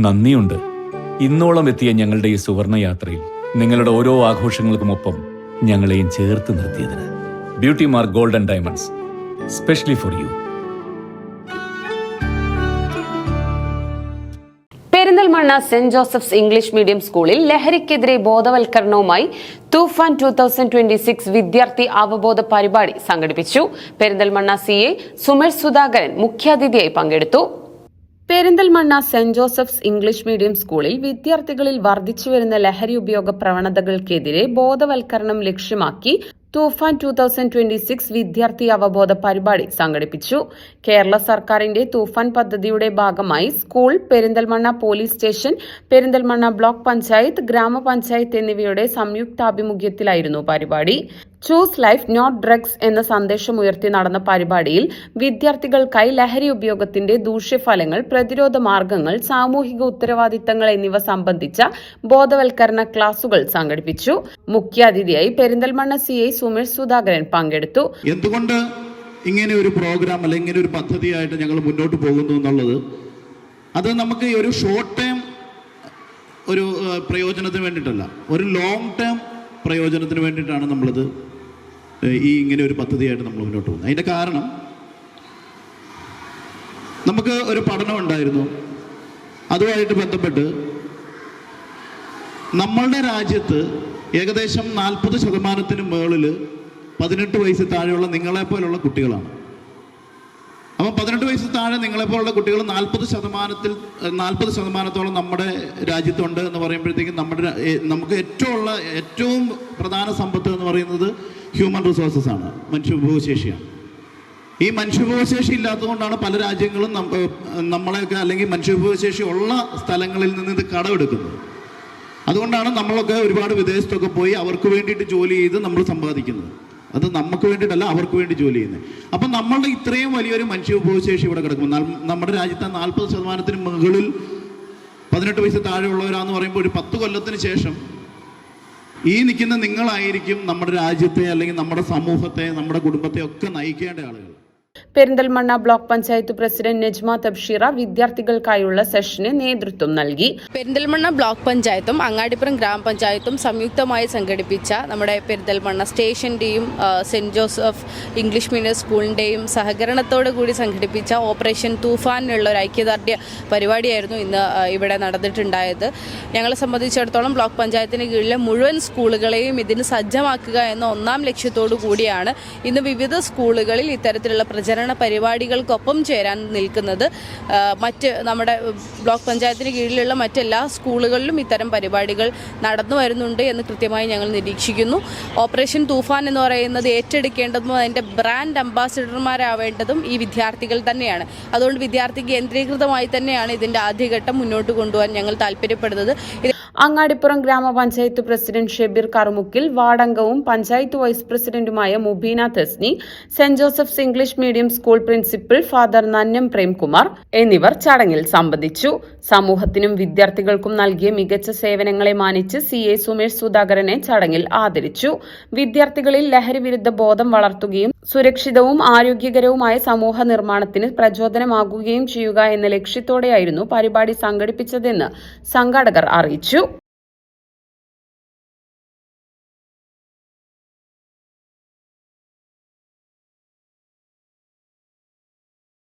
നന്ദിയുണ്ട്. ഇന്നോളം എത്തിയ ഞങ്ങളുടെ ഈ സുവർണയാത്രയിൽ നിങ്ങളുടെ ഓരോ ആഘോഷങ്ങൾക്കുമൊപ്പം ഞങ്ങളെയും ചേർത്ത് നിർത്തിയതിന്. Beauty mark gold and diamonds, specially for you. Perinthalmanna saint Joseph's English medium സ്കൂളിൽ ലഹരിക്കെതിരെ ബോധവൽക്കരണവുമായി തൂഫാൻ 2026 വിദ്യാർത്ഥി അവബോധ പരിപാടി സംഘടിപ്പിച്ചു. പെരിന്തൽമണ്ണ CA സുമേഷ് സുധാകരൻ മുഖ്യാതിഥിയായി പങ്കെടുത്തു. Perinthalmanna saint Joseph's English medium സ്കൂളിൽ വിദ്യാർത്ഥികളിൽ വർദ്ധിച്ചുവരുന്ന ലഹരി ഉപയോഗ പ്രവണതകൾക്കെതിരെ ബോധവൽക്കരണം ലക്ഷ്യമാക്കി തൂഫാൻ 2026 വിദ്യാർത്ഥി അവബോധ പരിപാടി സംഘടിപ്പിച്ചു. കേരള സർക്കാരിന്റെ തൂഫാൻ പദ്ധതിയുടെ ഭാഗമായി school, Perinthalmanna police station, Perinthalmanna block panchayat, ഗ്രാമപഞ്ചായത്ത് എന്നിവയുടെ സംയുക്താഭിമുഖ്യത്തിലായിരുന്നു പരിപാടി. ചൂസ് ലൈഫ് നോട്ട് ഡ്രഗ്സ് എന്ന സന്ദേശമുയർത്തി നടന്ന പരിപാടിയിൽ വിദ്യാർത്ഥികൾക്കായി ലഹരി ഉപയോഗത്തിന്റെ ദൂഷ്യഫലങ്ങൾ, പ്രതിരോധ മാർഗങ്ങൾ, സാമൂഹിക ഉത്തരവാദിത്തങ്ങൾ എന്നിവ സംബന്ധിച്ച ബോധവൽക്കരണ ക്ലാസുകൾ സംഘടിപ്പിച്ചു. മുഖ്യാതിഥിയായി പെരിന്തൽമണ്ണ CA സുമേഷ് സുധാകരൻ പങ്കെടുത്തു. എന്തുകൊണ്ട് ഇങ്ങനെ ഒരു പ്രോഗ്രാം അല്ലെങ്കിൽ ഇങ്ങനെ ഒരു പദ്ധതിയായിട്ട് ഞങ്ങൾ മുന്നോട്ട് പോകുന്നു എന്നുള്ളത്, അത് നമുക്ക് ഒരു ഷോർട്ട് ടേം ഒരു പ്രയോജനത്തിന് വേണ്ടിയിട്ടല്ല, ഒരു ലോങ് ടേം പ്രയോജനത്തിന് വേണ്ടിയിട്ടാണ് നമ്മളിത് ഇങ്ങനെ ഒരു പദ്ധതിയായിട്ട് നമ്മൾ മുന്നോട്ട് പോകുന്നത്. അതിൻ്റെ കാരണം, നമുക്ക് ഒരു പഠനം ഉണ്ടായിരുന്നു. അതുമായിട്ട് ബന്ധപ്പെട്ട് നമ്മളുടെ രാജ്യത്ത് ഏകദേശം 40% മുകളിൽ 18 വയസ്സ് താഴെയുള്ള നിങ്ങളെപ്പോലുള്ള കുട്ടികളാണ്. അപ്പം 18 വയസ്സ് താഴെ നിങ്ങളെപ്പോലുള്ള കുട്ടികൾ 40% നമ്മുടെ രാജ്യത്തുണ്ട് എന്ന് പറയുമ്പോഴത്തേക്കും നമുക്ക് ഏറ്റവും പ്രധാന സമ്പത്ത് എന്ന് പറയുന്നത് ഹ്യൂമൻ റിസോഴ്സസ് ആണ്, മനുഷ്യവിഭവശേഷിയാണ്. ഈ മനുഷ്യവിഭവശേഷി ഇല്ലാത്തതുകൊണ്ടാണ് പല രാജ്യങ്ങളും നമ്മളെയൊക്കെ അല്ലെങ്കിൽ മനുഷ്യവിഭവശേഷി ഉള്ള സ്ഥലങ്ങളിൽ നിന്ന് ഇത് കടമെടുക്കുന്നത്. അതുകൊണ്ടാണ് നമ്മളൊക്കെ ഒരുപാട് വിദേശത്തൊക്കെ പോയി അവർക്ക് വേണ്ടിയിട്ട് ജോലി ചെയ്ത് നമ്മൾ സമ്പാദിക്കുന്നത്. അത് നമുക്ക് വേണ്ടിയിട്ടല്ല, അവർക്ക് വേണ്ടി ജോലി ചെയ്യുന്നത്. അപ്പം നമ്മളുടെ ഇത്രയും വലിയൊരു മനുഷ്യവിഭവശേഷി ഇവിടെ കിടക്കുമ്പോൾ നമ്മുടെ രാജ്യത്തെ 40% മുകളിൽ 18 വയസ്സ് താഴെയുള്ളവരാന്ന് പറയുമ്പോൾ ഒരു 10 കൊല്ലത്തിന് ശേഷം ഈ നിൽക്കുന്ന നിങ്ങളായിരിക്കും നമ്മുടെ രാജ്യത്തെ അല്ലെങ്കിൽ നമ്മുടെ സമൂഹത്തെ, നമ്മുടെ കുടുംബത്തെ ഒക്കെ നയിക്കേണ്ട ആളുകൾ. പെരിന്തൽമണ്ണ ബ്ലോക്ക് പഞ്ചായത്ത് പ്രസിഡന്റ് നജ്മ തബ്ഷീറ വിദ്യാർത്ഥികൾക്കായുള്ള സെഷന് നേതൃത്വം നൽകി. പെരിന്തൽമണ്ണ ബ്ലോക്ക് പഞ്ചായത്തും അങ്ങാടിപ്പുറം ഗ്രാമപഞ്ചായത്തും സംയുക്തമായി സംഘടിപ്പിച്ച നമ്മുടെ പെരിന്തൽമണ്ണ സ്റ്റേഷന്റെയും സെന്റ് ജോസഫ് ഇംഗ്ലീഷ് മീഡിയം സ്കൂളിന്റെയും സഹകരണത്തോടു കൂടി സംഘടിപ്പിച്ച ഓപ്പറേഷൻ തൂഫാനുള്ള ഒരു ഐക്യദാർഢ്യ പരിപാടിയായിരുന്നു ഇന്ന് ഇവിടെ നടന്നിട്ടുണ്ടായത്. ഞങ്ങളെ സംബന്ധിച്ചിടത്തോളം ബ്ലോക്ക് പഞ്ചായത്തിന് കീഴിലെ മുഴുവൻ സ്കൂളുകളെയും ഇതിന് സജ്ജമാക്കുക എന്ന ഒന്നാം ലക്ഷ്യത്തോടു കൂടിയാണ് ഇന്ന് വിവിധ സ്കൂളുകളിൽ ഇത്തരത്തിലുള്ള പ്രചരണ പരിപാടികൾക്കൊപ്പം ചേരാൻ നിൽക്കുന്നത്. നമ്മുടെ ബ്ലോക്ക് പഞ്ചായത്തിന് കീഴിലുള്ള മറ്റെല്ലാ സ്കൂളുകളിലും ഇത്തരം പരിപാടികൾ നടന്നു വരുന്നുണ്ട് എന്ന് കൃത്യമായി ഞങ്ങൾ നിരീക്ഷിക്കുന്നു. ഓപ്പറേഷൻ തൂഫാൻ എന്ന് പറയുന്നത് ഏറ്റെടുക്കേണ്ടതും അതിൻ്റെ ബ്രാൻഡ് അംബാസിഡർമാരാവേണ്ടതും ഈ വിദ്യാർത്ഥികൾ തന്നെയാണ്. അതുകൊണ്ട് വിദ്യാർത്ഥി കേന്ദ്രീകൃതമായി തന്നെയാണ് ഇതിൻ്റെ ആദ്യഘട്ടം മുന്നോട്ട് കൊണ്ടുപോകാൻ ഞങ്ങൾ താല്പര്യപ്പെടുന്നത്. അങ്ങാടിപ്പുറം ഗ്രാമപഞ്ചായത്ത് പ്രസിഡന്റ് ഷെബീർ കറുമുക്കിൽ, വാർഡംഗവും പഞ്ചായത്ത് വൈസ് പ്രസിഡന്റുമായ Mubeena Thasni, saint Joseph's English medium school principal father നന്നം പ്രേംകുമാർ എന്നിവർ ചടങ്ങിൽ സംബന്ധിച്ചു. സമൂഹത്തിനും വിദ്യാർത്ഥികൾക്കും നൽകിയ മികച്ച സേവനങ്ങളെ മാനിച്ച് CA സുമേഷ് സുധാകരനെ ചടങ്ങിൽ ആദരിച്ചു. വിദ്യാർത്ഥികളിൽ ലഹരി വിരുദ്ധ ബോധം വളർത്തുകയും സുരക്ഷിതവും ആരോഗ്യകരവുമായ സമൂഹ നിർമ്മാണത്തിന് പ്രചോദനമാകുകയും ചെയ്യുക എന്ന ലക്ഷ്യത്തോടെയായിരുന്നു പരിപാടി സംഘടിപ്പിച്ചതെന്ന് സംഘാടകർ അറിയിച്ചു.